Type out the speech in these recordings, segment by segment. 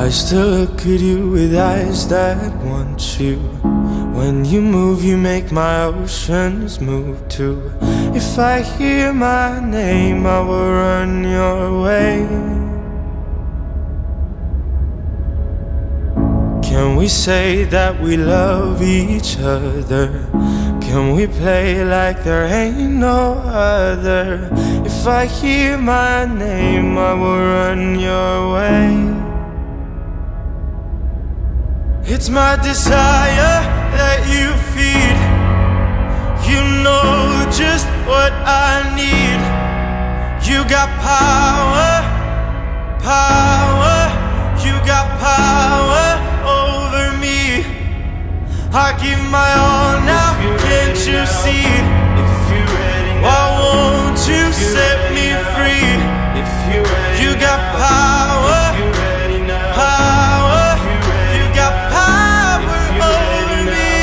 I still look at you with eyes that want you. When you move, you make my oceans move too. If I hear my name, I will run your way. Can we say that we love each other? Can we play like there ain't no other? If I hear my name, I will run your way. It's my desire that you feed. You know just what I need. You got power, power. You got power over me. I give my all now, can't you see? Why won't you set me free? You got power, power. You got power over me.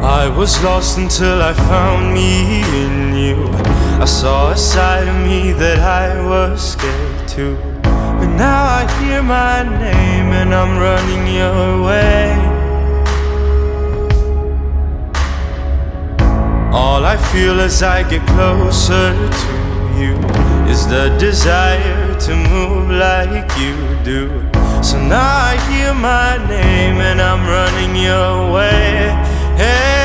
I was lost until I found me in you. I saw a side of me that I was scared to. But now I hear my name and I'm running your way. All I feel as I get closer to you is the desire to move like you do. So now I hear my name and I'm running your way. Hey.